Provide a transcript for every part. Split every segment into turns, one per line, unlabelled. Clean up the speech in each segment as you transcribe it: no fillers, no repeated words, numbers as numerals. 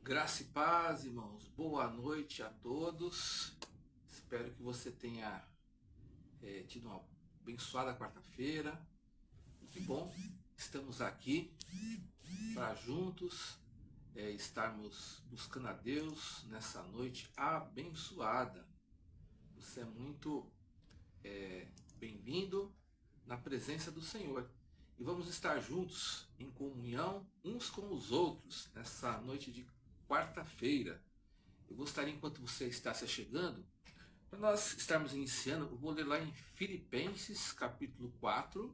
Graça e paz, irmãos. Boa noite a todos. Espero que você tenha tido uma abençoada quarta-feira. Que bom, estamos aqui para juntos estarmos buscando a Deus nessa noite abençoada. Você é muito bem-vindo na presença do Senhor. E vamos estar juntos em comunhão uns com os outros nessa noite de quarta-feira. Eu gostaria, enquanto você está se achegando, para nós estarmos iniciando, eu vou ler lá em Filipenses capítulo 4,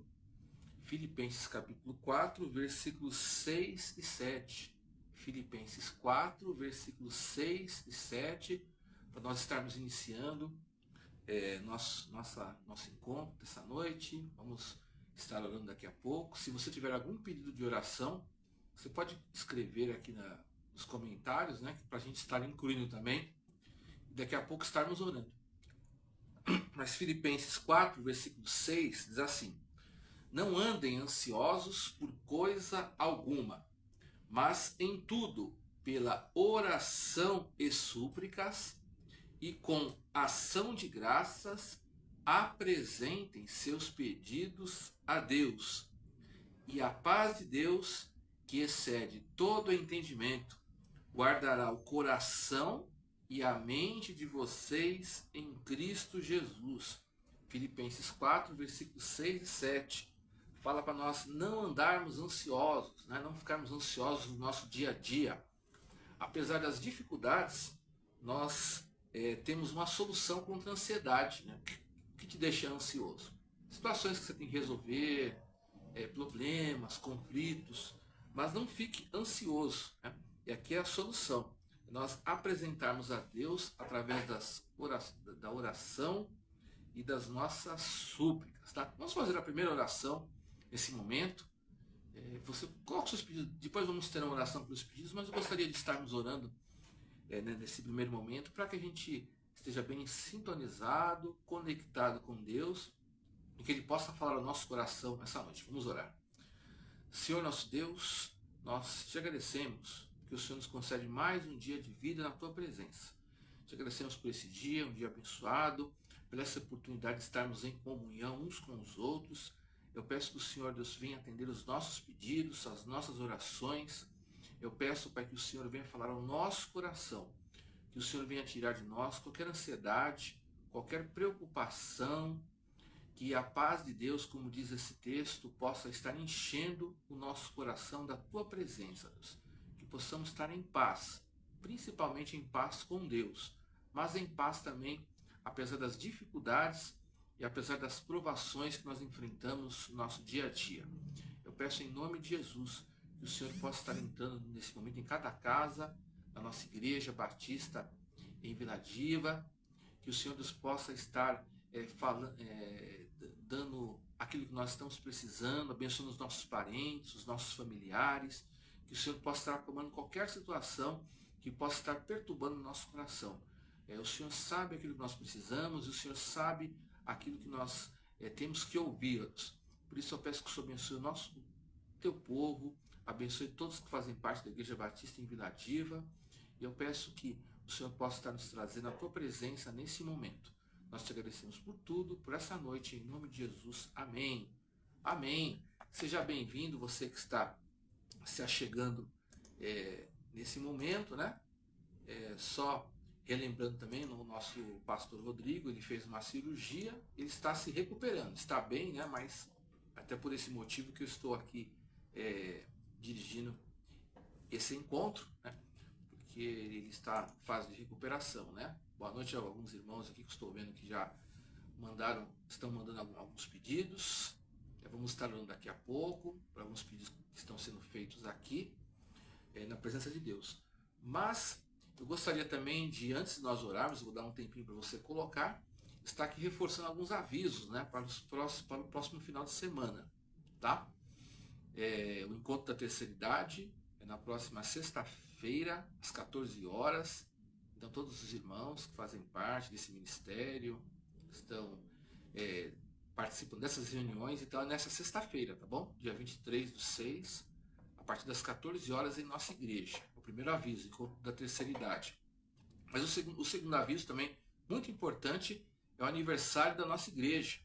versículos 6 e 7. Filipenses 4, versículos 6 e 7, para nós estarmos iniciando nosso encontro dessa noite. Vamos estar orando daqui a pouco. Se você tiver algum pedido de oração, você pode escrever aqui nos comentários, né, para a gente estar incluindo também. E daqui a pouco estarmos orando. Mas Filipenses 4, versículo 6 diz assim: não andem ansiosos por coisa alguma, mas em tudo, pela oração e súplicas, e com ação de graças, apresentem seus pedidos a Deus. E a paz de Deus, que excede todo entendimento, guardará o coração e a mente de vocês em Cristo Jesus. Filipenses 4, versículos 6 e 7. Fala para nós não andarmos ansiosos, né? Não ficarmos ansiosos no nosso dia a dia. Apesar das dificuldades, nós temos uma solução contra a ansiedade, né? O que te deixa ansioso? Situações que você tem que resolver, problemas, conflitos, mas não fique ansioso, né? E aqui é a solução: nós apresentarmos a Deus através da oração e das nossas súplicas, tá? Vamos fazer a primeira oração nesse momento. Você coloca os seus pedidos, depois vamos ter uma oração pelos pedidos, mas eu gostaria de estarmos orando nesse primeiro momento, para que a gente esteja bem sintonizado, conectado com Deus, e que Ele possa falar ao nosso coração nessa noite. Vamos orar. Senhor nosso Deus, nós te agradecemos que o Senhor nos concede mais um dia de vida na Tua presença. Te agradecemos por esse dia, um dia abençoado, pela essa oportunidade de estarmos em comunhão uns com os outros. Eu peço que o Senhor Deus venha atender os nossos pedidos, as nossas orações. Eu peço, Pai, que o Senhor venha falar ao nosso coração, que o Senhor venha tirar de nós qualquer ansiedade, qualquer preocupação, que a paz de Deus, como diz esse texto, possa estar enchendo o nosso coração da Tua presença, Deus. Que possamos estar em paz, principalmente em paz com Deus, mas em paz também, apesar das dificuldades e apesar das provações que nós enfrentamos no nosso dia a dia. Eu peço em nome de Jesus que o Senhor possa estar entrando nesse momento em cada casa da nossa igreja batista em Vila Diva, que o Senhor Deus possa estar dando aquilo que nós estamos precisando, abençoando os nossos parentes, os nossos familiares, que o Senhor possa estar acalmando qualquer situação que possa estar perturbando o nosso coração. O Senhor sabe aquilo que nós precisamos, e o Senhor sabe aquilo que nós temos que ouvir. Por isso eu peço que o Senhor abençoe o Teu povo, abençoe todos que fazem parte da Igreja Batista em Vila Diva, e eu peço que o Senhor possa estar nos trazendo a Tua presença nesse momento. Nós te agradecemos por tudo, por essa noite, em nome de Jesus. Amém. Amém. Seja bem-vindo, você que está se achegando nesse momento, né? Só relembrando também, o nosso pastor Rodrigo, ele fez uma cirurgia, ele está se recuperando, está bem, né? Mas até por esse motivo que eu estou aqui dirigindo esse encontro, né? Porque ele está em fase de recuperação, né? Boa noite a alguns irmãos aqui que estou vendo que já estão mandando alguns pedidos. Vamos estar orando daqui a pouco para alguns pedidos que estão sendo feitos aqui na presença de Deus. Mas eu gostaria também de, antes de nós orarmos, vou dar um tempinho para você colocar, estar aqui reforçando alguns avisos, né, para o próximo final de semana, tá? O encontro da terceira idade é na próxima sexta-feira, às 14 horas. Então todos os irmãos que fazem parte desse ministério estão participando dessas reuniões. Então é nessa sexta-feira, tá bom? Dia 23/6, a partir das 14 horas em nossa igreja. o primeiro aviso, encontro da terceira idade. Mas o segundo aviso também, muito importante, é o aniversário da nossa igreja.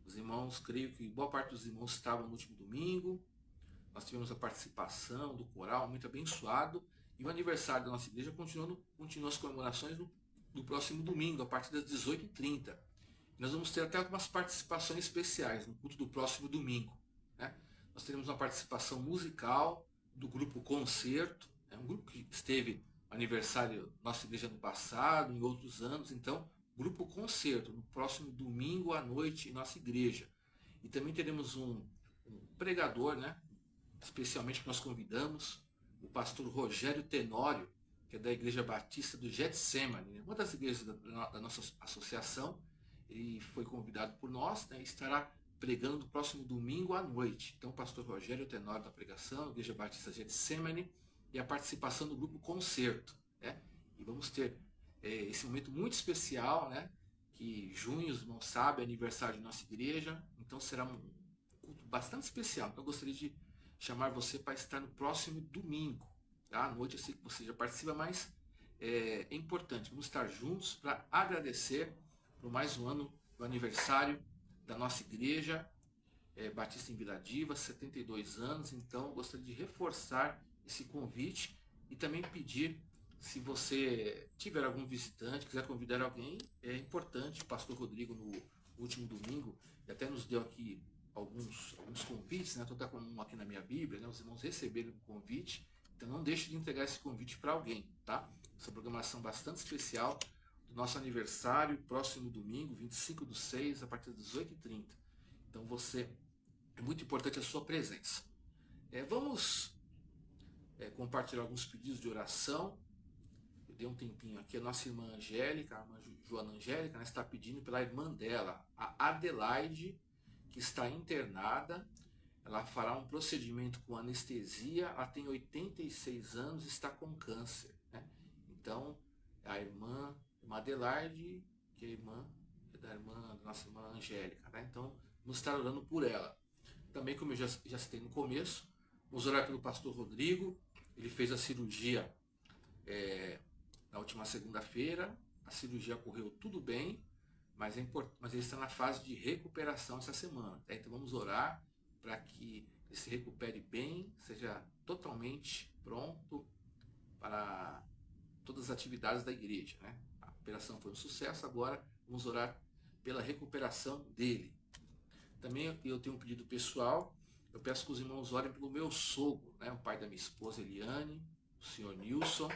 Os irmãos, creio que boa parte dos irmãos estavam no último domingo. Nós tivemos a participação do coral, muito abençoado. E o aniversário da nossa igreja continua as comemorações no próximo domingo, a partir das 18h30. Nós vamos ter até algumas participações especiais no culto do próximo domingo, né? Nós teremos uma participação musical do grupo Concerto, um grupo que esteve no aniversário da nossa igreja no passado, em outros anos. Então, grupo Concerto, no próximo domingo à noite em nossa igreja. E também teremos um pregador, né? Especialmente que nós convidamos, o pastor Rogério Tenório, que é da Igreja Batista do Getsemane, uma das igrejas da nossa associação. Ele foi convidado por nós, né, e estará pregando no próximo domingo à noite. Então, o pastor Rogério Tenório da pregação, Igreja Batista Getsemane, e a participação do grupo Concerto, né? E vamos ter esse momento muito especial, né? Que junho, os irmãos sabem, é aniversário de nossa igreja, então será um culto bastante especial. Então, eu gostaria de chamar você para estar no próximo domingo, tá? À noite. Eu sei que você já participa, mas é importante. Vamos estar juntos para agradecer por mais um ano do aniversário da nossa igreja Batista em Vila Diva, 72 anos. Então, eu gostaria de reforçar esse convite e também pedir, se você tiver algum visitante, quiser convidar alguém, é importante. O pastor Rodrigo, no último domingo, até nos deu aqui alguns convites, né? Estou até com um aqui na minha Bíblia, né? Os irmãos receberam o convite, então não deixe de entregar esse convite para alguém, tá? Essa programação bastante especial do nosso aniversário, próximo domingo, 25/6, a partir das 18h30. Então é muito importante a sua presença. Vamos compartilhar alguns pedidos de oração. Eu dei um tempinho aqui, a nossa irmã Angélica, a irmã Joana Angélica, né, está pedindo pela irmã dela, a Adelaide, que está internada. Ela fará um procedimento com anestesia, ela tem 86 anos e está com câncer, né? Então, a irmã Adelaide, que é irmã da nossa irmã Angélica, né? Então, vamos estar orando por ela. Também, como eu já citei no começo, vamos orar pelo pastor Rodrigo. Ele fez a cirurgia na última segunda-feira. A cirurgia correu tudo bem, mas ele está na fase de recuperação essa semana, tá? Então vamos orar para que ele se recupere bem, seja totalmente pronto para todas as atividades da igreja, né? A operação foi um sucesso, agora vamos orar pela recuperação dele. Também eu tenho um pedido pessoal. Eu peço que os irmãos orem pelo meu sogro, né? O pai da minha esposa Eliane, o senhor Nilson.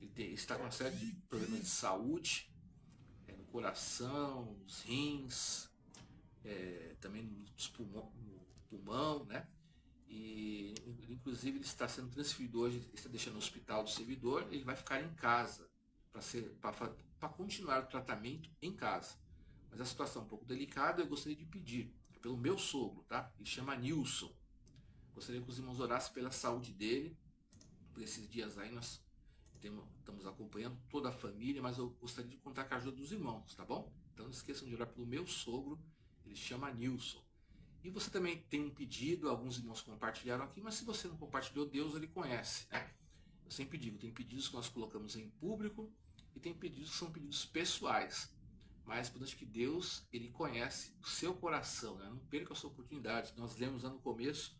Ele está com uma série de problemas de saúde, no coração, nos rins, também no pulmão, né? E inclusive ele está sendo transferido hoje, ele está deixando o hospital do servidor. Ele vai ficar em casa para continuar o tratamento em casa. Mas a situação é um pouco delicada. Eu gostaria de pedir pelo meu sogro, tá? Ele chama Nilson. Gostaria que os irmãos orassem pela saúde dele. Por esses dias aí nós estamos acompanhando toda a família, mas eu gostaria de contar com a ajuda dos irmãos, tá bom? Então não esqueçam de orar pelo meu sogro. Ele chama Nilson. E você também tem um pedido, alguns irmãos compartilharam aqui, mas se você não compartilhou, Deus ele conhece, né? Eu sempre digo, tem pedidos que nós colocamos em público e tem pedidos que são pedidos pessoais. Mas acho que Deus ele conhece o seu coração, né? Não perca essa oportunidade. Nós lemos lá no começo,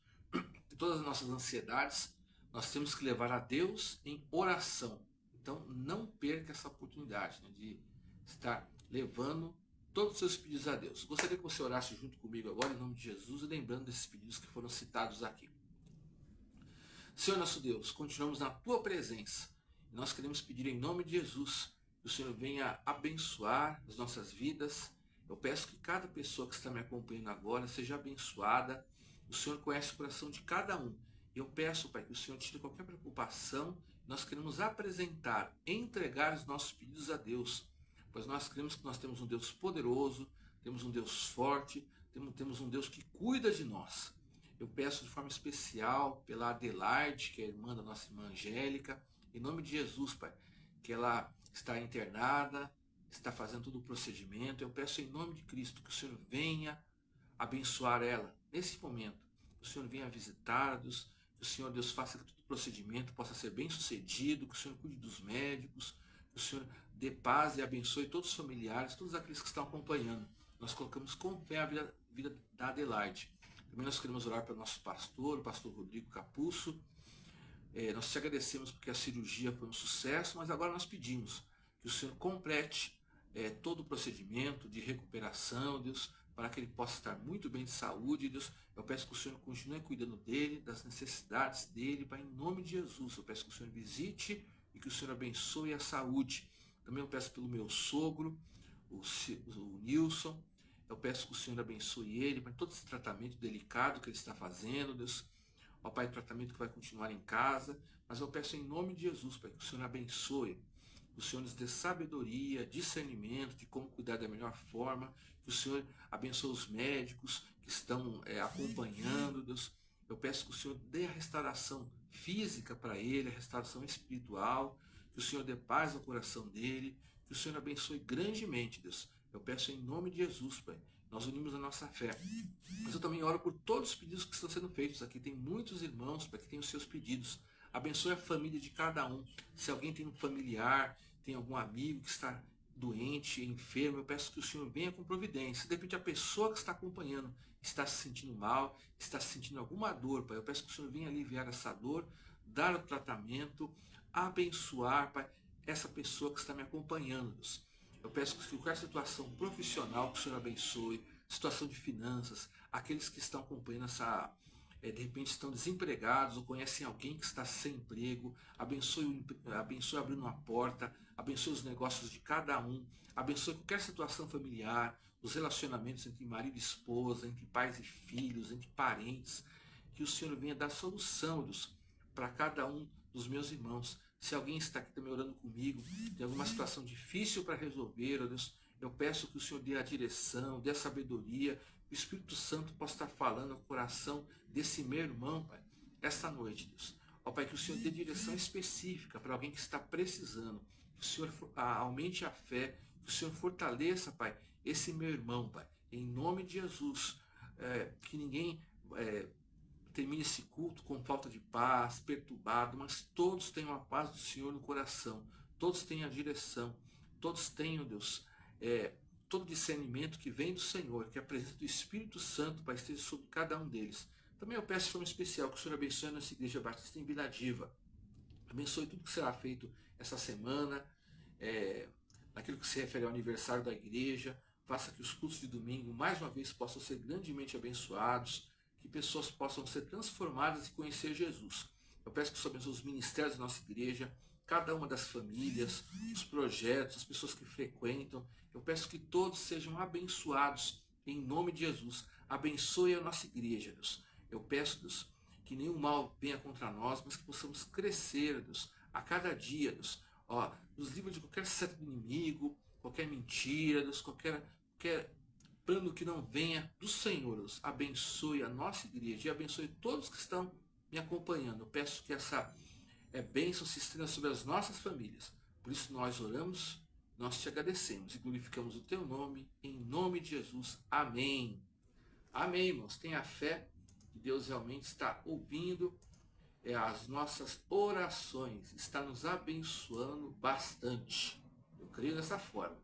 de todas as nossas ansiedades, nós temos que levar a Deus em oração. Então não perca essa oportunidade, né, de estar levando todos os seus pedidos a Deus. Gostaria que você orasse junto comigo agora, em nome de Jesus, e lembrando desses pedidos que foram citados aqui. Senhor nosso Deus, continuamos na Tua presença. E nós queremos pedir em nome de Jesus que o Senhor venha abençoar as nossas vidas. Eu peço que cada pessoa que está me acompanhando agora seja abençoada. O Senhor conhece o coração de cada um. Eu peço, Pai, que o Senhor tire qualquer preocupação. Nós queremos apresentar, entregar os nossos pedidos a Deus, pois nós cremos que nós temos um Deus poderoso, temos um Deus forte, temos um Deus que cuida de nós. Eu peço de forma especial pela Adelaide, que é a irmã da nossa irmã Angélica, em nome de Jesus, Pai, que ela está internada, está fazendo todo o procedimento. Eu peço em nome de Cristo que o Senhor venha abençoar ela nesse momento. O Senhor venha visitá-los, Que o Senhor, Deus, faça que todo procedimento possa ser bem sucedido, que o Senhor cuide dos médicos, que o Senhor dê paz e abençoe todos os familiares, todos aqueles que estão acompanhando. Nós colocamos com fé a vida da Adelaide. Também nós queremos orar para o nosso pastor, o pastor Rodrigo Capuço. Nós te agradecemos porque a cirurgia foi um sucesso, mas agora nós pedimos que o Senhor complete todo o procedimento de recuperação, Deus, para que ele possa estar muito bem de saúde, Deus. Eu peço que o Senhor continue cuidando dele, das necessidades dele, Pai, em nome de Jesus. Eu peço que o Senhor visite e que o Senhor abençoe a saúde. Também eu peço pelo meu sogro, o Nilson. Eu peço que o Senhor abençoe ele, para todo esse tratamento delicado que ele está fazendo, Deus. Ó Pai, tratamento que vai continuar em casa, mas eu peço em nome de Jesus, Pai, que o Senhor abençoe, que o Senhor nos dê sabedoria, discernimento de como cuidar da melhor forma, que o Senhor abençoe os médicos que estão acompanhando, Deus. Eu peço que o Senhor dê a restauração física para ele, a restauração espiritual, que o Senhor dê paz ao coração dele, que o Senhor abençoe grandemente, Deus. Eu peço em nome de Jesus, Pai. Nós unimos a nossa fé. Mas eu também oro por todos os pedidos que estão sendo feitos. Aqui tem muitos irmãos para que tenham os seus pedidos. Abençoe a família de cada um. Se alguém tem um familiar, tem algum amigo que está doente, enfermo, eu peço que o Senhor venha com providência. De repente a pessoa que está acompanhando está se sentindo mal, está se sentindo alguma dor, Pai. Eu peço que o Senhor venha aliviar essa dor, dar o tratamento, abençoar, Pai, essa pessoa que está me acompanhando, Deus. Eu peço que qualquer situação profissional que o Senhor abençoe, situação de finanças, aqueles que estão acompanhando essa, de repente estão desempregados ou conhecem alguém que está sem emprego, abençoe abrindo uma porta, abençoe os negócios de cada um, abençoe qualquer situação familiar, os relacionamentos entre marido e esposa, entre pais e filhos, entre parentes, que o Senhor venha dar solução para cada um dos meus irmãos. Se alguém está aqui também orando comigo, tem alguma situação difícil para resolver, ó Deus, eu peço que o Senhor dê a direção, dê a sabedoria, que o Espírito Santo possa estar falando ao coração desse meu irmão, Pai, esta noite, Deus. Ó Pai, que o Senhor dê direção específica para alguém que está precisando, que o Senhor aumente a fé, que o Senhor fortaleça, Pai, esse meu irmão, Pai, em nome de Jesus, que ninguém termine esse culto com falta de paz, perturbado, mas todos tenham a paz do Senhor no coração, todos tenham a direção, todos tenham, Deus, todo discernimento que vem do Senhor, que a presença do Espírito Santo Pai, esteja sobre cada um deles. Também eu peço de forma especial que o Senhor abençoe a nossa Igreja Batista em Vila Diva, abençoe tudo que será feito essa semana, naquilo que se refere ao aniversário da igreja, faça que os cultos de domingo, mais uma vez, possam ser grandemente abençoados, que pessoas possam ser transformadas e conhecer Jesus. Eu peço que o Senhor abençoe os ministérios da nossa igreja, cada uma das famílias, os projetos, as pessoas que frequentam. Eu peço que todos sejam abençoados em nome de Jesus. Abençoe a nossa igreja, Deus. Eu peço, Deus, que nenhum mal venha contra nós, mas que possamos crescer, Deus, a cada dia, Deus. Nos livre de qualquer seta do inimigo, qualquer mentira, Deus, qualquer plano que não venha do Senhor, Deus. Abençoe a nossa igreja e abençoe todos que estão me acompanhando. Eu peço que essa bênção se estenda sobre as nossas famílias. Por isso nós oramos, nós te agradecemos e glorificamos o teu nome, em nome de Jesus. Amém. Amém, irmãos. Tenha fé que Deus realmente está ouvindo as nossas orações, está nos abençoando bastante. Eu creio dessa forma.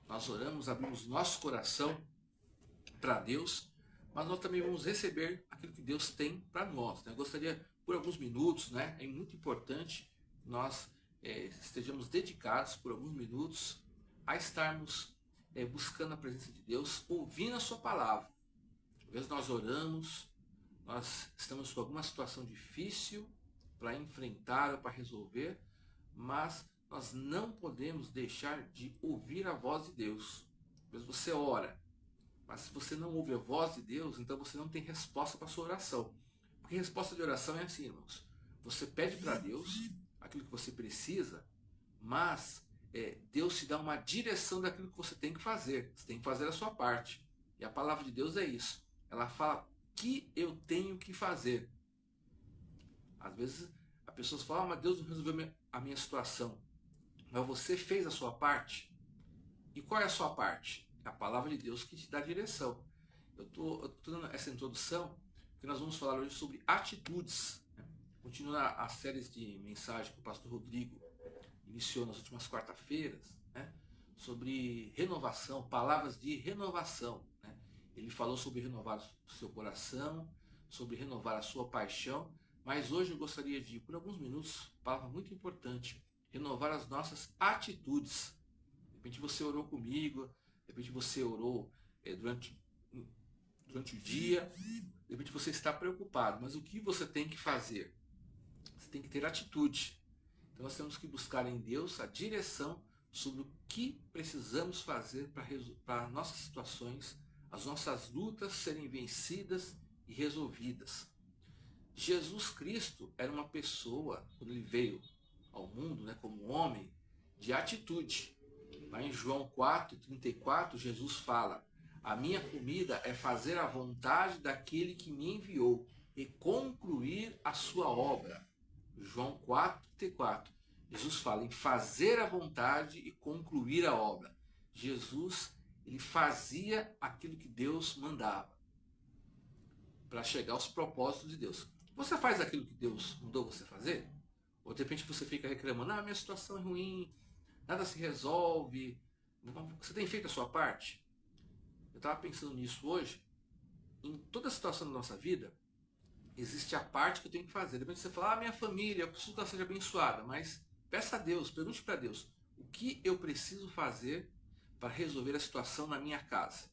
Nós oramos, abrimos nosso coração para Deus, mas nós também vamos receber aquilo que Deus tem para nós. Eu gostaria, por alguns minutos, é muito importante nós estejamos dedicados por alguns minutos a estarmos buscando a presença de Deus, ouvindo a sua palavra. Às vezes nós oramos, nós estamos com alguma situação difícil para enfrentar ou para resolver, mas nós não podemos deixar de ouvir a voz de Deus. Às vezes você ora, mas se você não ouve a voz de Deus, então você não tem resposta para a sua oração. Porque resposta de oração é assim, irmãos. Você pede para Deus aquilo que você precisa, mas Deus te dá uma direção daquilo que você tem que fazer. Você tem que fazer a sua parte. E a palavra de Deus é isso. Ela fala que eu tenho que fazer. Às vezes a pessoa fala, mas Deus não resolveu a minha situação. Mas você fez a sua parte. E qual é a sua parte? É a palavra de Deus que te dá direção. Eu estou dando essa introdução porque nós vamos falar hoje sobre atitudes. continuando as séries de mensagens que o pastor Rodrigo iniciou nas últimas quarta-feiras, né, sobre renovação, palavras de renovação, né? Ele falou sobre renovar o seu coração, sobre renovar a sua paixão, mas hoje eu gostaria de, por alguns minutos, palavra muito importante, renovar as nossas atitudes. De repente você orou comigo, de repente você orou durante o dia, de repente você está preocupado, mas o que você tem que fazer? Você tem que ter atitude. Então nós temos que buscar em Deus a direção sobre o que precisamos fazer para nossas situações, as nossas lutas serem vencidas e resolvidas. Jesus Cristo era uma pessoa, quando ele veio ao mundo, né, como homem, de atitude. Lá em João 4:34, Jesus fala: a minha comida é fazer a vontade daquele que me enviou e concluir a sua obra. João 4:34. Jesus fala em fazer a vontade e concluir a obra. Jesus, ele fazia aquilo que Deus mandava para chegar aos propósitos de Deus. Você faz aquilo que Deus mandou você fazer? Ou de repente você fica reclamando: ah, minha situação é ruim, nada se resolve. Você tem feito a sua parte? Eu estava pensando nisso hoje. Em toda a situação da nossa vida, existe a parte que eu tenho que fazer. De repente você fala: ah, minha família, eu preciso que ela seja abençoada. Mas peça a Deus, pergunte para Deus: o que eu preciso fazer para resolver a situação na minha casa?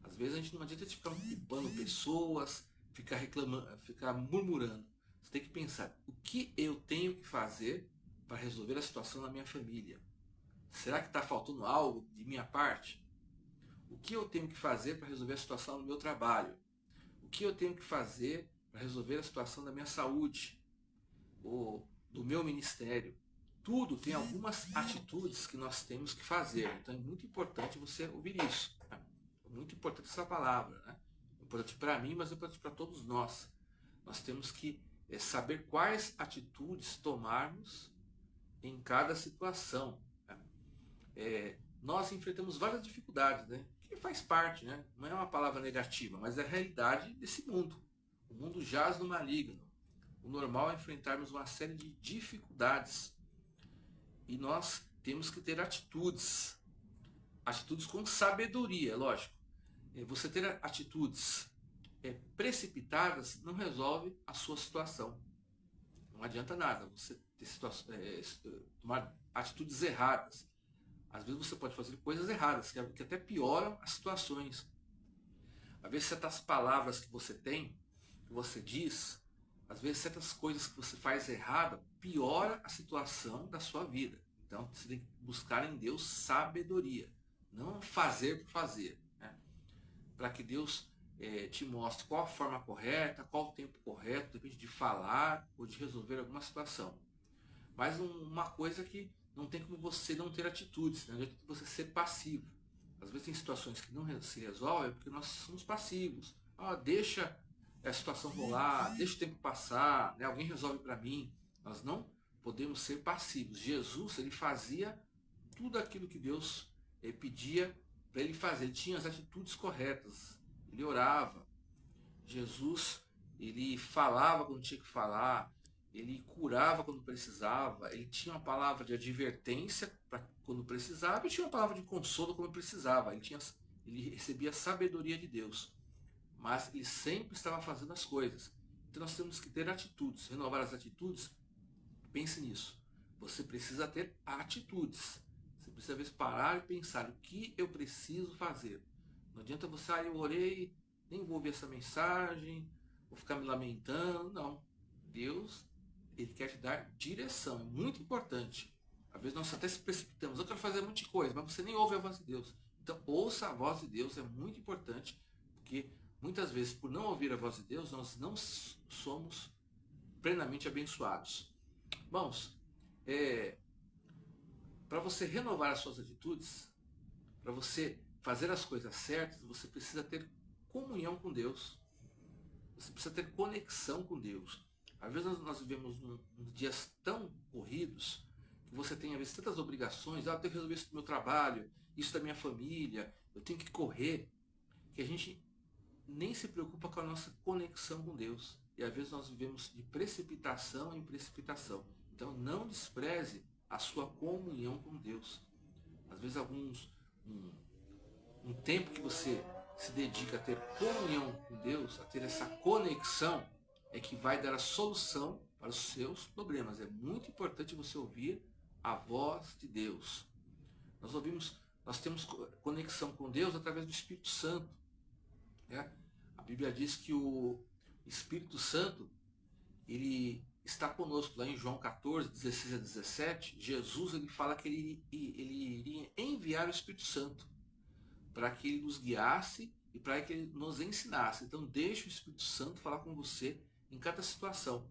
Às vezes a gente não adianta de ficar culpando pessoas, ficar reclamando, ficar murmurando. Você tem que pensar: o que eu tenho que fazer para resolver a situação na minha família? Será que está faltando algo de minha parte? O que eu tenho que fazer para resolver a situação no meu trabalho? O que eu tenho que fazer para resolver a situação da minha saúde? Ou do meu ministério? Tudo tem algumas atitudes que nós temos que fazer. Então é muito importante você ouvir isso. Né? É muito importante essa palavra. Né? É importante para mim, mas é importante para todos nós. Nós temos que saber quais atitudes tomarmos em cada situação. Né? Nós enfrentamos várias dificuldades, né? Que faz parte, né? Não é uma palavra negativa, mas é a realidade desse mundo. O mundo jaz no maligno. O normal é enfrentarmos uma série de dificuldades. E nós temos que ter atitudes. Atitudes com sabedoria, lógico. Você ter atitudes precipitadas não resolve a sua situação. Não adianta nada você ter tomar atitudes erradas. Às vezes você pode fazer coisas erradas, que até pioram as situações. Às vezes certas palavras que você tem, que você diz, às vezes certas coisas que você faz errada, piora a situação da sua vida. Então você tem que buscar em Deus sabedoria. Não fazer por fazer. Né? Para que Deus te mostre qual a forma correta, qual o tempo correto, depende de falar ou de resolver alguma situação. Mas uma coisa que não tem como você não ter atitudes, não adianta você ser passivo. Às vezes tem situações que não se resolvem porque nós somos passivos. Ah, deixa a situação rolar, deixa o tempo passar, né? Alguém resolve para mim. Nós não podemos ser passivos. Jesus, ele fazia tudo aquilo que Deus pedia para ele fazer. Ele tinha as atitudes corretas. Ele orava. Jesus, ele falava quando tinha que falar. Ele curava quando precisava, ele tinha uma palavra de advertência quando precisava e tinha uma palavra de consolo quando precisava. Ele recebia a sabedoria de Deus, mas ele sempre estava fazendo as coisas. Então nós temos que ter atitudes, renovar as atitudes. Pense nisso. Você precisa ter atitudes. Você precisa às vezes parar e pensar: o que eu preciso fazer? Não adianta você: eu orei, nem vou ouvir essa mensagem, vou ficar me lamentando. Não. Deus, ele quer te dar direção, é muito importante. Às vezes nós até se precipitamos: eu quero fazer um monte de coisa, mas você nem ouve a voz de Deus. Então ouça a voz de Deus, é muito importante, porque muitas vezes, por não ouvir a voz de Deus, nós não somos plenamente abençoados. Irmãos, para você renovar as suas atitudes, para você fazer as coisas certas, você precisa ter comunhão com Deus. Você precisa ter conexão com Deus. Às vezes nós vivemos uns dias tão corridos que você tem às vezes tantas obrigações: eu tenho que resolver isso do meu trabalho, isso da minha família, eu tenho que correr, que a gente nem se preocupa com a nossa conexão com Deus. e às vezes nós vivemos de precipitação em precipitação. Então não despreze a sua comunhão com Deus. Às vezes um tempo que você se dedica a ter comunhão com Deus, a ter essa conexão, é que vai dar a solução para os seus problemas. É muito importante você ouvir a voz de Deus. Nós temos conexão com Deus através do Espírito Santo, né? A Bíblia diz que o Espírito Santo, ele está conosco. Lá em João 14, 16 a 17, Jesus ele fala que ele iria enviar o Espírito Santo para que ele nos guiasse e para que ele nos ensinasse. Então deixe o Espírito Santo falar com você em cada situação.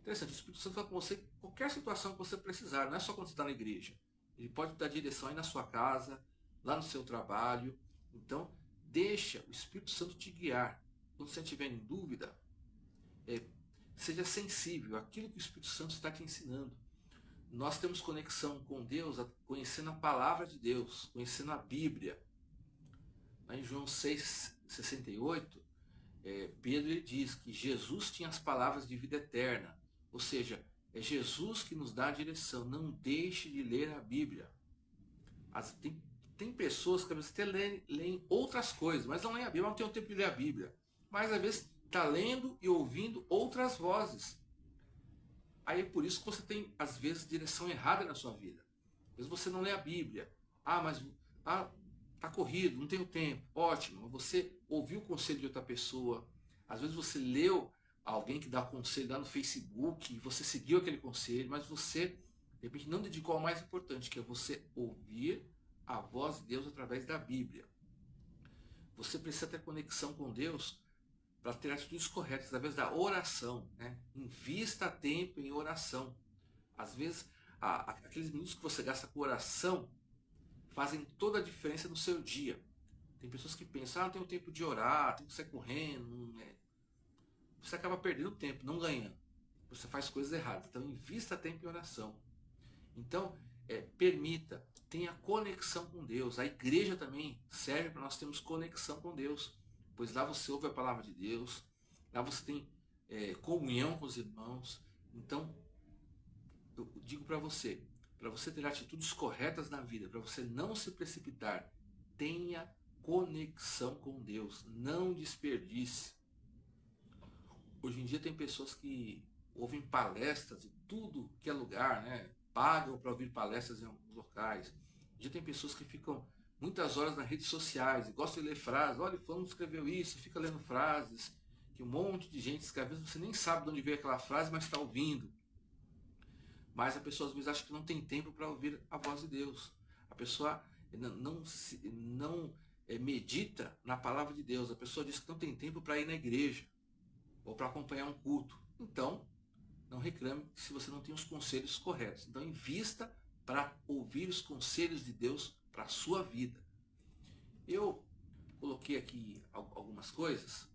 Interessante, o Espírito Santo fala com você em qualquer situação que você precisar, não é só quando você está na igreja. Ele pode dar direção aí na sua casa, lá no seu trabalho. Então deixa o Espírito Santo te guiar. Quando você estiver em dúvida, seja sensível àquilo que o Espírito Santo está te ensinando. Nós temos conexão com Deus conhecendo a palavra de Deus, conhecendo a Bíblia. Lá em João 6,68, Pedro ele diz que Jesus tinha as palavras de vida eterna. Ou seja, é Jesus que nos dá a direção. Não deixe de ler a Bíblia. Tem pessoas que às vezes até leem outras coisas, mas não leem a Bíblia, não tem o tempo de ler a Bíblia. Mas às vezes está lendo e ouvindo outras vozes. Aí é por isso que você tem, às vezes, direção errada na sua vida. Às vezes você não lê a Bíblia. Mas está corrido, não tenho tempo. Ótimo, você ouviu o conselho de outra pessoa. Às vezes você leu alguém que dá conselho lá no Facebook, e você seguiu aquele conselho, mas você, de repente, não dedicou ao mais importante, que é você ouvir a voz de Deus através da Bíblia. Você precisa ter conexão com Deus para ter atitudes corretas através da oração, né? Invista tempo em oração. Às vezes, aqueles minutos que você gasta com oração fazem toda a diferença no seu dia. Tem pessoas que pensam, não tenho tempo de orar, tenho que sair correndo. Você acaba perdendo tempo, não ganhando. Você faz coisas erradas. Então, invista tempo em oração. Então, tenha conexão com Deus. A igreja também serve para nós termos conexão com Deus. Pois lá você ouve a palavra de Deus, lá você tem comunhão com os irmãos. Então, eu digo para você ter atitudes corretas na vida, para você não se precipitar, tenha conexão com Deus, não desperdice. Hoje em dia tem pessoas que ouvem palestras em tudo que é lugar, né? Pagam para ouvir palestras em alguns locais. Hoje em dia tem pessoas que ficam muitas horas nas redes sociais e gostam de ler frases. Olha, fulano escreveu isso, fica lendo frases, que um monte de gente escreve, às vezes você nem sabe de onde veio aquela frase, mas está ouvindo. Mas a pessoa às vezes acha que não tem tempo para ouvir a voz de Deus. A pessoa não medita na palavra de Deus. A pessoa diz que não tem tempo para ir na igreja ou para acompanhar um culto. Então, não reclame se você não tem os conselhos corretos. Então, invista para ouvir os conselhos de Deus para a sua vida. Eu coloquei aqui algumas coisas,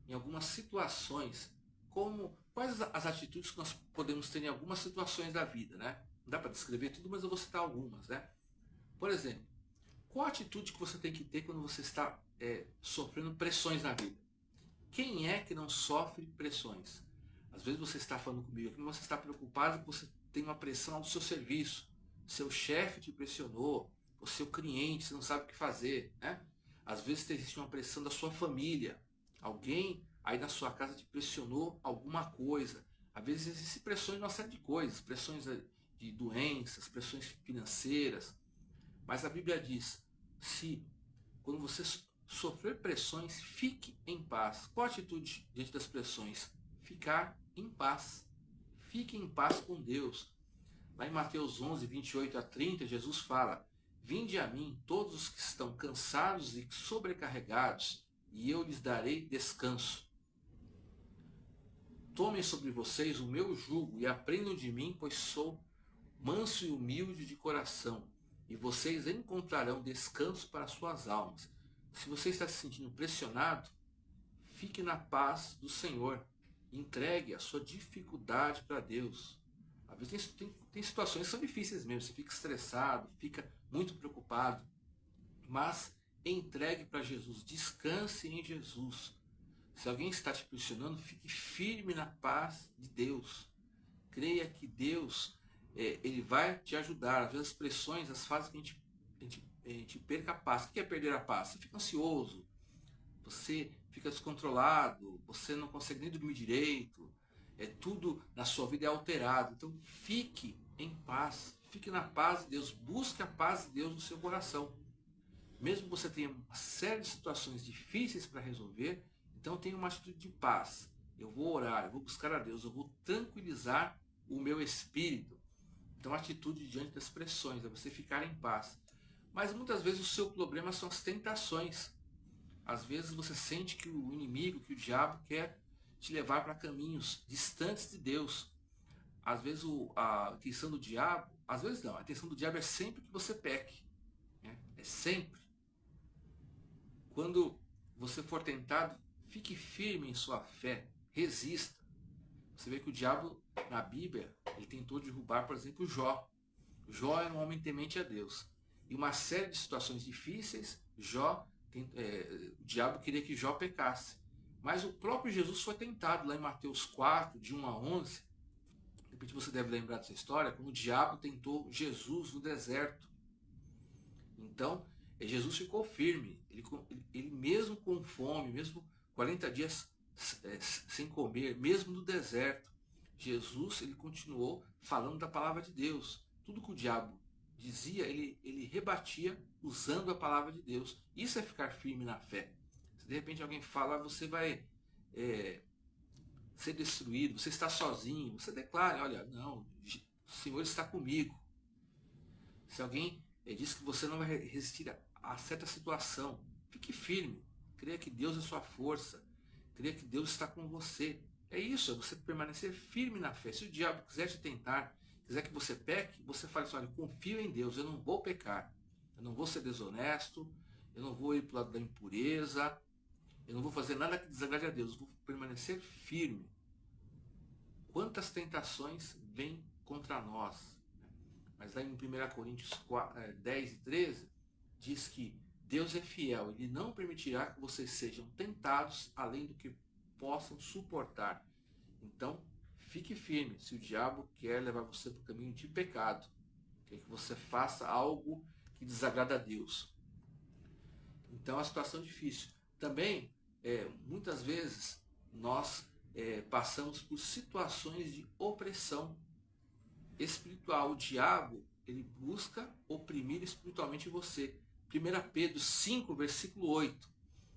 em algumas situações, quais as atitudes que nós podemos ter em algumas situações da vida, né? Não dá para descrever tudo, mas eu vou citar algumas, né? Por exemplo, qual a atitude que você tem que ter quando você está sofrendo pressões na vida? Quem é que não sofre pressões? Às vezes você está falando comigo aqui, mas você está preocupado que você tem uma pressão no seu serviço, seu chefe te pressionou, o seu cliente, você não sabe o que fazer, né? Às vezes existe uma pressão da sua família, alguém aí na sua casa te pressionou alguma coisa. Às vezes existem pressões de uma série de coisas, pressões de doenças, pressões financeiras. Mas a Bíblia diz, quando você sofrer pressões, fique em paz. Qual a atitude diante das pressões? Ficar em paz. Fique em paz com Deus. Lá em Mateus 11, 28 a 30, Jesus fala: vinde a mim todos os que estão cansados e sobrecarregados, e eu lhes darei descanso. Tomem sobre vocês o meu jugo e aprendam de mim, pois sou manso e humilde de coração, e vocês encontrarão descanso para suas almas. Se você está se sentindo pressionado, fique na paz do Senhor. Entregue a sua dificuldade para Deus. Às vezes tem situações que são difíceis mesmo, você fica estressado, fica muito preocupado, mas entregue para Jesus, descanse em Jesus. Se alguém está te pressionando, fique firme na paz de Deus. Creia que Deus, Ele vai te ajudar. Às vezes as pressões, as fases que a gente perca a paz. O que é perder a paz? Você fica ansioso, você fica descontrolado, você não consegue nem dormir direito, tudo na sua vida é alterado. Então fique em paz, fique na paz de Deus, busque a paz de Deus no seu coração. Mesmo que você tenha uma série de situações difíceis para resolver, então tenha uma atitude de paz. Eu vou orar, eu vou buscar a Deus, eu vou tranquilizar o meu espírito. Então a atitude diante das pressões é você ficar em paz. Mas muitas vezes o seu problema são as tentações. Às vezes você sente que o inimigo, que o diabo quer te levar para caminhos distantes de Deus. Às vezes a intenção do diabo, às vezes não, a intenção do diabo é sempre que você peque. Né? É sempre. Quando você for tentado, fique firme em sua fé, resista. Você vê que o diabo, na Bíblia, ele tentou derrubar, por exemplo, Jó. Jó era um homem temente a Deus. E uma série de situações difíceis, o diabo queria que Jó pecasse. Mas o próprio Jesus foi tentado lá em Mateus 4, de 1 a 11. De repente você deve lembrar dessa história, quando o diabo tentou Jesus no deserto. Então, Jesus ficou firme. Ele mesmo com fome, mesmo 40 dias sem comer, mesmo no deserto, Jesus ele continuou falando da palavra de Deus. Tudo que o diabo dizia, ele rebatia usando a palavra de Deus. Isso é ficar firme na fé. Se de repente alguém fala, você vai ser destruído, você está sozinho, você declara, olha, não, o Senhor está comigo. Se alguém diz que você não vai resistir a certa situação, fique firme, creia que Deus é sua força, creia que Deus está com você. É isso, é você permanecer firme na fé. Se o diabo quiser te tentar, quiser que você peque, você fala assim, olha, confio em Deus, eu não vou pecar, eu não vou ser desonesto, eu não vou ir para o lado da impureza, eu não vou fazer nada que desagrade a Deus, eu vou permanecer firme. Quantas tentações vêm contra nós? Mas lá em 1 Coríntios 10 e 13, diz que Deus é fiel, Ele não permitirá que vocês sejam tentados além do que possam suportar. Então, fique firme. Se o diabo quer levar você para o caminho de pecado, quer que você faça algo que desagrada a Deus. Então, é uma situação difícil. Também, muitas vezes, nós passamos por situações de opressão espiritual. O diabo, ele busca oprimir espiritualmente você. 1 Pedro 5, versículo 8,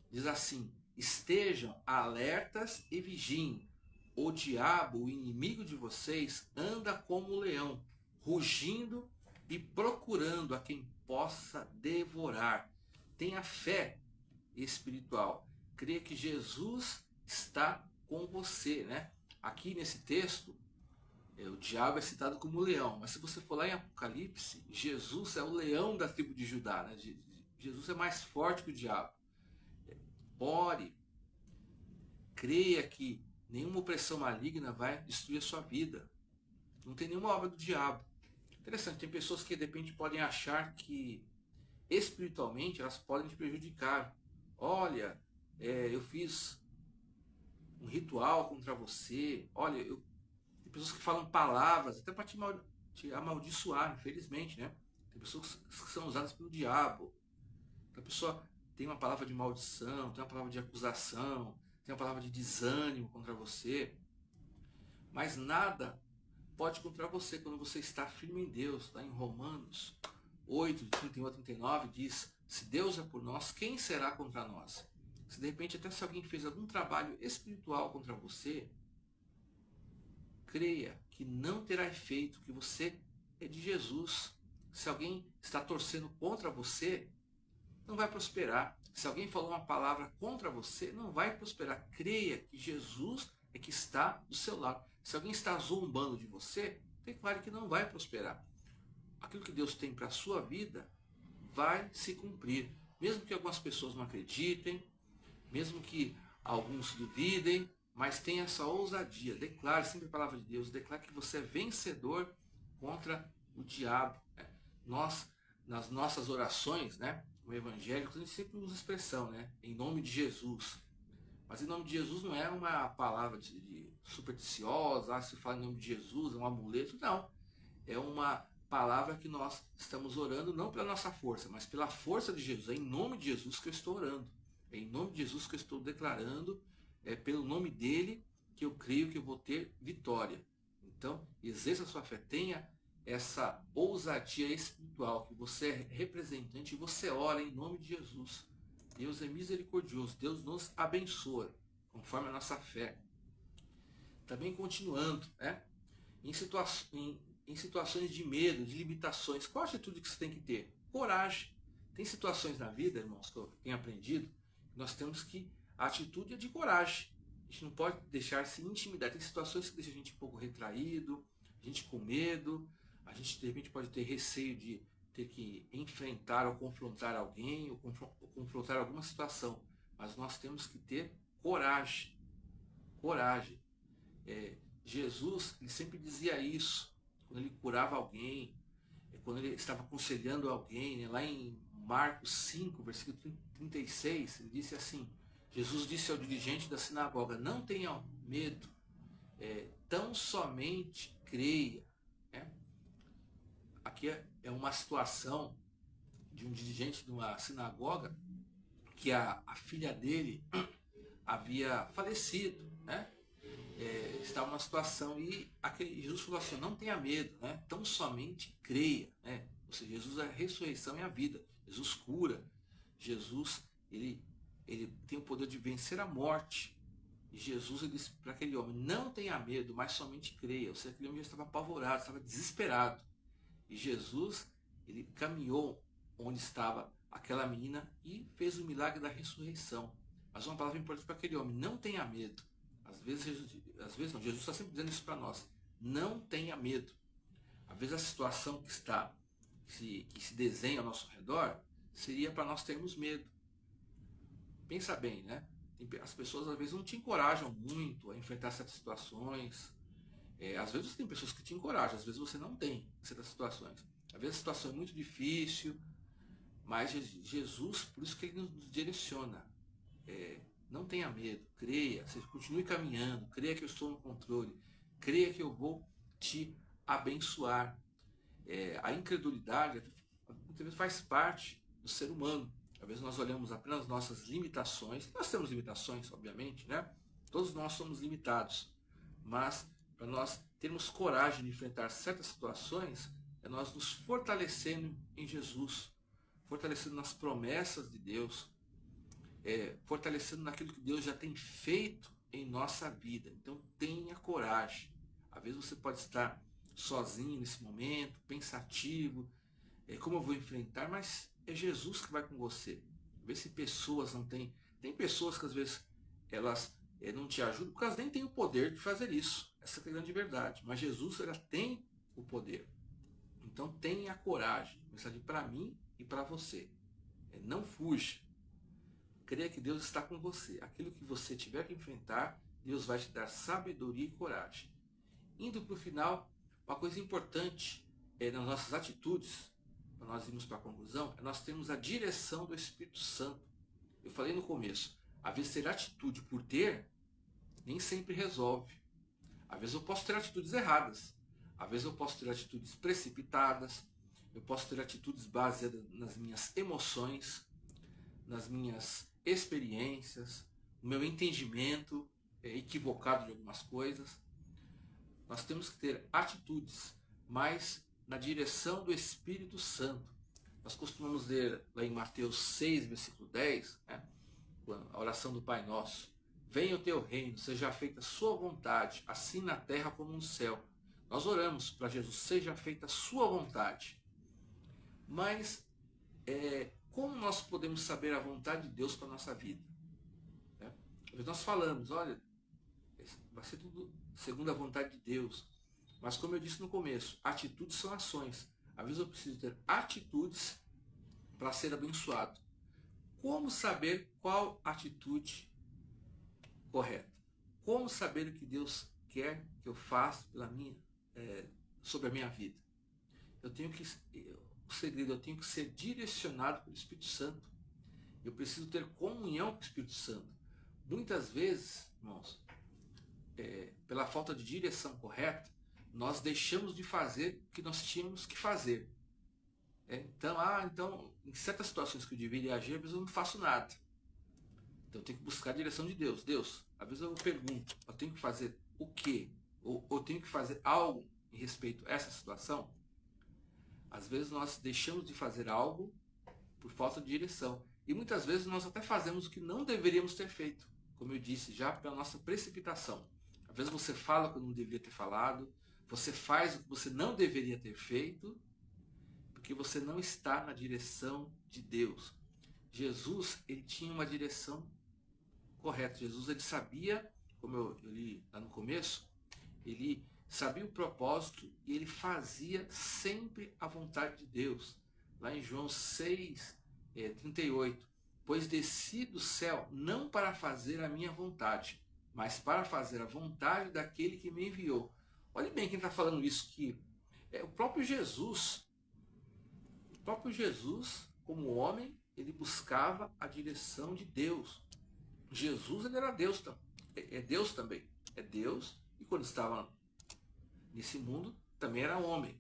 diz assim: estejam alertas e vigiem. O diabo, o inimigo de vocês, anda como um leão, rugindo e procurando a quem possa devorar. Tenha fé espiritual. Creia que Jesus está com você, né? Aqui nesse texto, o diabo é citado como leão, mas se você for lá em Apocalipse, Jesus é o leão da tribo de Judá, né? Jesus é mais forte que o diabo. Ore, creia que nenhuma opressão maligna vai destruir a sua vida. Não tem nenhuma obra do diabo. Interessante, tem pessoas que de repente podem achar que espiritualmente elas podem te prejudicar. Olha, eu fiz um ritual contra você. Olha, tem pessoas que falam palavras até para te amaldiçoar, infelizmente, né? Tem pessoas que são usadas pelo diabo. A pessoa tem uma palavra de maldição, tem uma palavra de acusação, tem uma palavra de desânimo contra você. Mas nada pode contra você quando você está firme em Deus. Lá em Romanos 8, 31 a 39 diz: se Deus é por nós, quem será contra nós? Se de repente até se alguém fez algum trabalho espiritual contra você, creia que não terá efeito, que você é de Jesus. Se alguém está torcendo contra você, não vai prosperar. Se alguém falou uma palavra contra você, não vai prosperar. Creia que Jesus é que está do seu lado. Se alguém está zombando de você, declare que não vai prosperar. Aquilo que Deus tem para a sua vida vai se cumprir. Mesmo que algumas pessoas não acreditem, mesmo que alguns duvidem, mas tenha essa ousadia. Declare sempre a palavra de Deus. Declare que você é vencedor contra o diabo. Nós, nas nossas orações, né, no evangélico, a gente sempre usa a expressão, né, em nome de Jesus. Mas em nome de Jesus não é uma palavra de supersticiosa, se fala em nome de Jesus, é um amuleto, não. É uma palavra que nós estamos orando não pela nossa força, mas pela força de Jesus. É em nome de Jesus que eu estou orando. É em nome de Jesus que eu estou declarando, é pelo nome dele que eu creio que eu vou ter vitória. Então, exerça a sua fé, tenha essa ousadia espiritual, que você é representante e você ora em nome de Jesus. Deus é misericordioso, Deus nos abençoa, conforme a nossa fé. Também continuando, né? Em situações de medo, de limitações, qual a atitude que você tem que ter? Coragem. Tem situações na vida, irmãos, que eu tenho aprendido, que nós temos que a atitude é de coragem. A gente não pode deixar se intimidar. Tem situações que deixam a gente um pouco retraído, a gente com medo, a gente de repente pode ter receio de ter que enfrentar ou confrontar alguém, ou confrontar alguma situação. Mas nós temos que ter coragem. Coragem. Jesus, ele sempre dizia isso, quando ele curava alguém, quando ele estava aconselhando alguém, né? Lá em Marcos 5, versículo 36, ele disse assim, Jesus disse ao dirigente da sinagoga, não tenha medo, tão somente creia. Né? Aqui é uma situação de um dirigente de uma sinagoga, que a filha dele havia falecido, né? Estava numa situação e Jesus falou assim, não tenha medo, né? Tão somente creia, né? Ou seja, Jesus é a ressurreição e a vida. Jesus cura. Jesus, ele tem o poder de vencer a morte. E Jesus, ele disse para aquele homem, não tenha medo, mas somente creia. Ou seja, aquele homem já estava apavorado, estava desesperado. E Jesus, ele caminhou onde estava aquela menina e fez o milagre da ressurreição. Mas uma palavra importante para aquele homem, não tenha medo. Às vezes não, Jesus está sempre dizendo isso para nós. Não tenha medo. Às vezes a situação que se desenha ao nosso redor seria para nós termos medo. Pensa bem, né? As pessoas às vezes não te encorajam muito a enfrentar certas situações. Às vezes você tem pessoas que te encorajam, às vezes você não tem certas situações. Às vezes a situação é muito difícil, mas Jesus, por isso que ele nos direciona. Não tenha medo, creia, você continue caminhando, creia que eu estou no controle, creia que eu vou te abençoar. A incredulidade muitas vezes faz parte do ser humano. Às vezes nós olhamos apenas as nossas limitações, nós temos limitações, obviamente, né? Todos nós somos limitados, mas para nós termos coragem de enfrentar certas situações, é nós nos fortalecendo em Jesus, fortalecendo nas promessas de Deus, fortalecendo naquilo que Deus já tem feito em nossa vida. Então tenha coragem. Às vezes você pode estar sozinho nesse momento, pensativo, como eu vou enfrentar, mas é Jesus que vai com você. Vê se pessoas não têm. Tem pessoas que às vezes elas não te ajudam, porque elas nem têm o poder de fazer isso. Essa é a grande verdade. Mas Jesus, ela tem o poder. Então tenha coragem. Mensagem para mim e para você. Não fuja. Creia que Deus está com você. Aquilo que você tiver que enfrentar, Deus vai te dar sabedoria e coragem. Indo para o final, uma coisa importante nas nossas atitudes, para nós irmos para a conclusão, é nós termos a direção do Espírito Santo. Eu falei no começo, às vezes ter atitude por ter, nem sempre resolve. Às vezes eu posso ter atitudes erradas. Às vezes eu posso ter atitudes precipitadas. Eu posso ter atitudes baseadas nas minhas emoções, nas minhas experiências, no meu entendimento equivocado de algumas coisas. Nós temos que ter atitudes, mas na direção do Espírito Santo. Nós costumamos ler lá em Mateus 6, versículo 10, né, a oração do Pai Nosso. Venha o teu reino, seja feita a sua vontade, assim na terra como no céu. Nós oramos para Jesus, seja feita a sua vontade. Mas como nós podemos saber a vontade de Deus para a nossa vida? Nós falamos, olha, vai ser tudo segundo a vontade de Deus. Mas como eu disse no começo, atitudes são ações. Às vezes eu preciso ter atitudes para ser abençoado. Como saber qual atitude correta? Como saber o que Deus quer que eu faça sobre a minha vida? O segredo, eu tenho que ser direcionado pelo Espírito Santo. Eu preciso ter comunhão com o Espírito Santo. Muitas vezes, irmãos, pela falta de direção correta, nós deixamos de fazer o que nós tínhamos que fazer. Então, em certas situações que eu deveria agir, às vezes eu não faço nada. Então eu tenho que buscar a direção de Deus. Deus, às vezes eu pergunto, eu tenho que fazer o quê? Ou eu tenho que fazer algo em respeito a essa situação? Às vezes nós deixamos de fazer algo por falta de direção. E muitas vezes nós até fazemos o que não deveríamos ter feito. Como eu disse, já pela nossa precipitação. Às vezes você fala o que não deveria ter falado, você faz o que você não deveria ter feito, porque você não está na direção de Deus. Jesus, ele tinha uma direção correta. Jesus, ele sabia, como eu li lá no começo, ele sabia o propósito e ele fazia sempre a vontade de Deus. Lá em João 6:38, pois desci do céu não para fazer a minha vontade, mas para fazer a vontade daquele que me enviou. Olhe bem quem está falando isso, que é o próprio Jesus. O próprio Jesus, como homem, ele buscava a direção de Deus. Jesus, ele era Deus, é Deus também. É Deus, e quando estava nesse mundo, também era homem.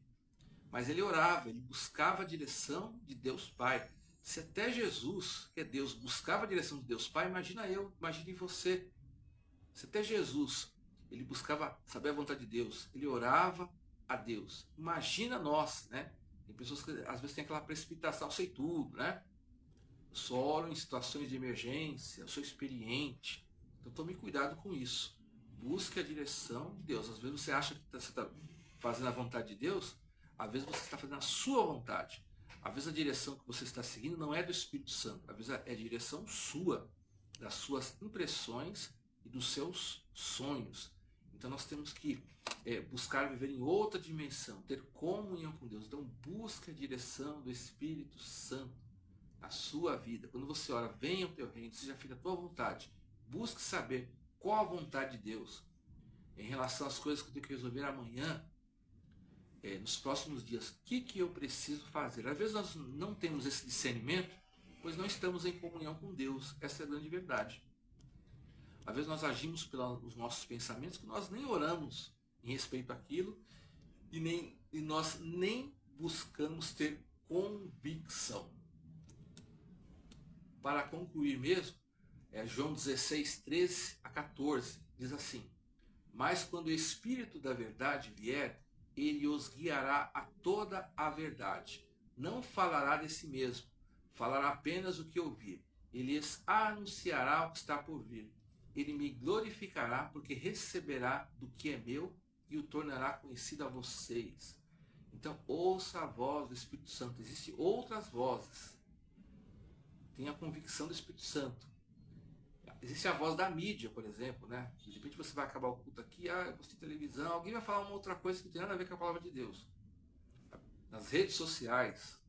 Mas ele orava, ele buscava a direção de Deus Pai. Se até Jesus, que é Deus, buscava a direção de Deus Pai, imagina eu, imagine você. Se até Jesus, ele buscava saber a vontade de Deus, ele orava a Deus. Imagina nós, né? Tem pessoas que às vezes têm aquela precipitação, eu sei tudo, né? Eu só oro em situações de emergência, eu sou experiente. Então tome cuidado com isso. Busque a direção de Deus. Às vezes você acha que você está fazendo a vontade de Deus, às vezes você está fazendo a sua vontade. Às vezes a direção que você está seguindo não é do Espírito Santo, às vezes é a direção sua, das suas impressões e dos seus sonhos. Então nós temos que buscar viver em outra dimensão, ter comunhão com Deus. Então busque a direção do Espírito Santo na sua vida. Quando você ora, venha o teu reino, seja feita a tua vontade. Busque saber qual a vontade de Deus em relação às coisas que eu tenho que resolver amanhã, nos próximos dias. O que eu preciso fazer? Às vezes nós não temos esse discernimento, pois não estamos em comunhão com Deus. Essa é a grande verdade. Às vezes nós agimos pelos nossos pensamentos, que nós nem oramos em respeito àquilo, e nós nem buscamos ter convicção. Para concluir mesmo, João 16:13-14, diz assim: mas quando o Espírito da verdade vier, ele os guiará a toda a verdade. Não falará de si mesmo, falará apenas o que ouvir. Ele lhes anunciará o que está por vir. Ele me glorificará, porque receberá do que é meu e o tornará conhecido a vocês. Então, ouça a voz do Espírito Santo. Existem outras vozes. Tenha a convicção do Espírito Santo. Existe a voz da mídia, por exemplo, né? De repente você vai acabar o culto aqui, eu gostei de televisão, alguém vai falar uma outra coisa que não tem nada a ver com a palavra de Deus. Nas redes sociais,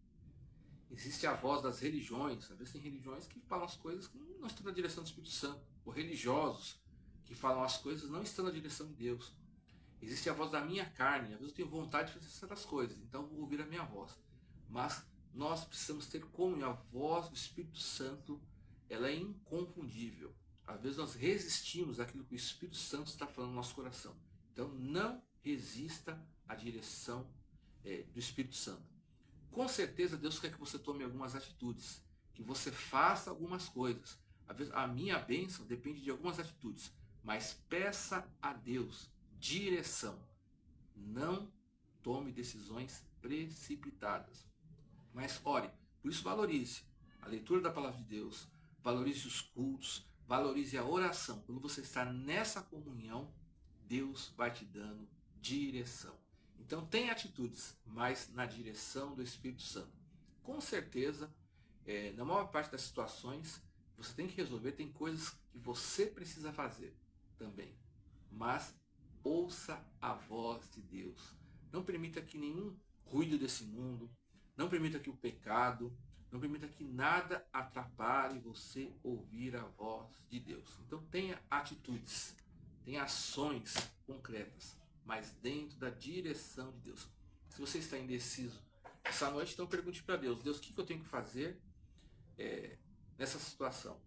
existe a voz das religiões. Às vezes tem religiões que falam as coisas que não estão na direção do Espírito Santo. Ou religiosos que falam as coisas não estão na direção de Deus. Existe a voz da minha carne. Às vezes eu tenho vontade de fazer certas coisas, então vou ouvir a minha voz. Mas nós precisamos ter comunhão. A voz do Espírito Santo, ela é inconfundível. Às vezes nós resistimos àquilo que o Espírito Santo está falando no nosso coração. Então não resista à direção do Espírito Santo. Com certeza Deus quer que você tome algumas atitudes, que você faça algumas coisas. Às vezes a minha bênção depende de algumas atitudes, mas peça a Deus direção. Não tome decisões precipitadas, mas ore. Por isso valorize a leitura da palavra de Deus, valorize os cultos, valorize a oração. Quando você está nessa comunhão, Deus vai te dando direção. Então tenha atitudes, mas na direção do Espírito Santo. Com certeza, na maior parte das situações, você tem que resolver, tem coisas que você precisa fazer também. Mas ouça a voz de Deus. Não permita que nenhum ruído desse mundo, não permita que o pecado, não permita que nada atrapalhe você ouvir a voz de Deus. Então tenha atitudes, tenha ações concretas, mas dentro da direção de Deus. Se você está indeciso essa noite, então pergunte para Deus: Deus, o que eu tenho que fazer nessa situação?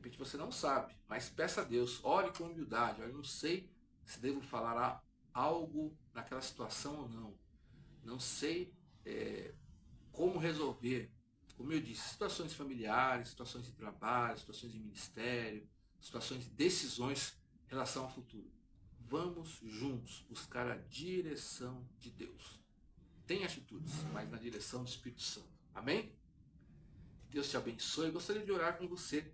repente você não sabe, mas peça a Deus, ore com humildade. Eu não sei se devo falar algo naquela situação ou não. Não sei como resolver. Como eu disse, situações familiares, situações de trabalho, situações de ministério, situações de decisões em relação ao futuro. Vamos juntos buscar a direção de Deus. Tem atitudes, mas na direção do Espírito Santo. Amém? Deus te abençoe. Eu gostaria de orar com você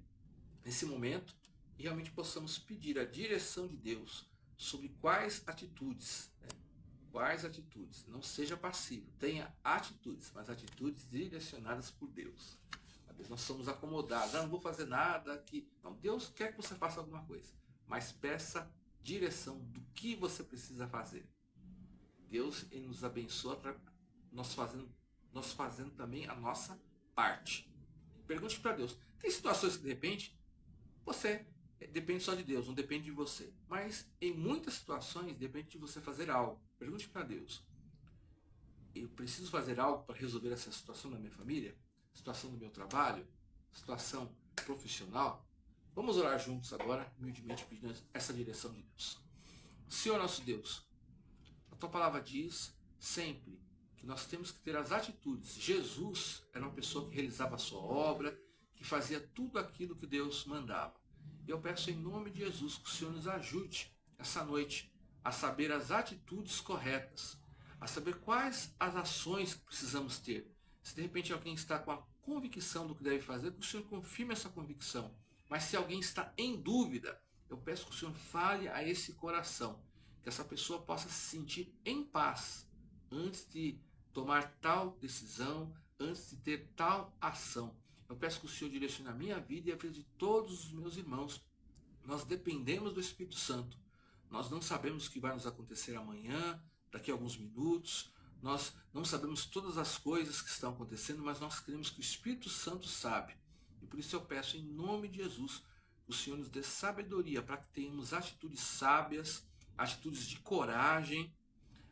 nesse momento e realmente possamos pedir a direção de Deus sobre quais atitudes, né? Quais atitudes? Não seja passivo, tenha atitudes, mas atitudes direcionadas por Deus. Às vezes nós somos acomodados, não vou fazer nada aqui. Não, Deus quer que você faça alguma coisa, mas peça direção do que você precisa fazer. Deus ele nos abençoa para nós fazendo também a nossa parte. Pergunte para Deus. Tem situações que de repente você depende só de Deus, não depende de você. Mas em muitas situações depende de você fazer algo. Pergunte para Deus. Eu preciso fazer algo para resolver essa situação da minha família? Situação do meu trabalho? Situação profissional? Vamos orar juntos agora, humildemente pedindo essa direção de Deus. Senhor nosso Deus, a tua palavra diz sempre que nós temos que ter as atitudes. Jesus era uma pessoa que realizava a sua obra, que fazia tudo aquilo que Deus mandava. Eu peço em nome de Jesus que o Senhor nos ajude essa noite a saber as atitudes corretas, a saber quais as ações que precisamos ter. Se de repente alguém está com a convicção do que deve fazer, que o Senhor confirme essa convicção. Mas se alguém está em dúvida, eu peço que o Senhor fale a esse coração, que essa pessoa possa se sentir em paz antes de tomar tal decisão, antes de ter tal ação. Eu peço que o Senhor direcione a minha vida e a vida de todos os meus irmãos. Nós dependemos do Espírito Santo. Nós não sabemos o que vai nos acontecer amanhã, daqui a alguns minutos. Nós não sabemos todas as coisas que estão acontecendo, mas nós cremos que o Espírito Santo sabe. E por isso eu peço em nome de Jesus que o Senhor nos dê sabedoria para que tenhamos atitudes sábias, atitudes de coragem,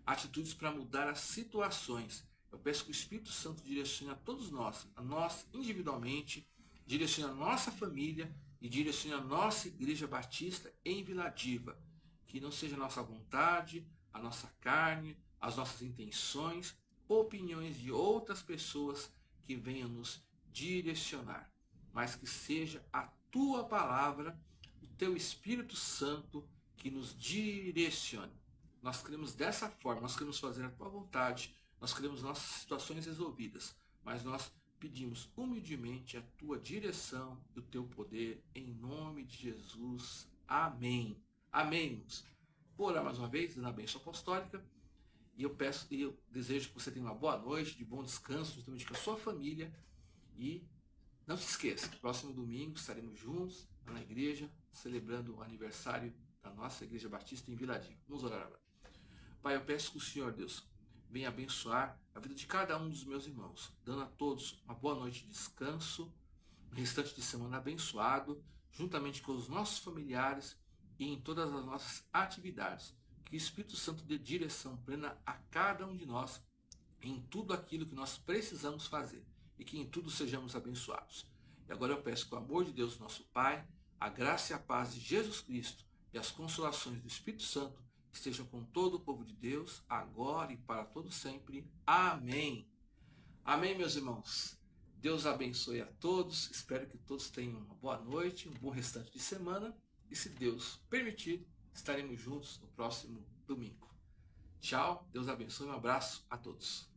atitudes para mudar as situações. Eu peço que o Espírito Santo direcione a todos nós, a nós individualmente, direcione a nossa família e direcione a nossa Igreja Batista em Vila Diva. Que não seja a nossa vontade, a nossa carne, as nossas intenções, opiniões de outras pessoas que venham nos direcionar, mas que seja a tua palavra, o teu Espírito Santo que nos direcione. Nós queremos dessa forma, nós queremos fazer a tua vontade, nós queremos nossas situações resolvidas, mas nós pedimos humildemente a tua direção e o teu poder, em nome de Jesus. Amém. Amém, irmãos. Vou orar mais uma vez, dando a bênção apostólica, e eu desejo que você tenha uma boa noite, de bom descanso, justamente com a sua família, e não se esqueça, próximo domingo estaremos juntos na igreja, celebrando o aniversário da nossa Igreja Batista em Vila Diva. Vamos orar agora. Pai, eu peço que o Senhor, Deus, venha abençoar a vida de cada um dos meus irmãos, dando a todos uma boa noite de descanso, um restante de semana abençoado, juntamente com os nossos familiares e em todas as nossas atividades. Que o Espírito Santo dê direção plena a cada um de nós em tudo aquilo que nós precisamos fazer e que em tudo sejamos abençoados. E agora eu peço que o amor de Deus, nosso Pai, a graça e a paz de Jesus Cristo e as consolações do Espírito Santo estejam com todo o povo de Deus, agora e para todo sempre. Amém. Amém, meus irmãos. Deus abençoe a todos. Espero que todos tenham uma boa noite, um bom restante de semana. E se Deus permitir, estaremos juntos no próximo domingo. Tchau, Deus abençoe, um abraço a todos.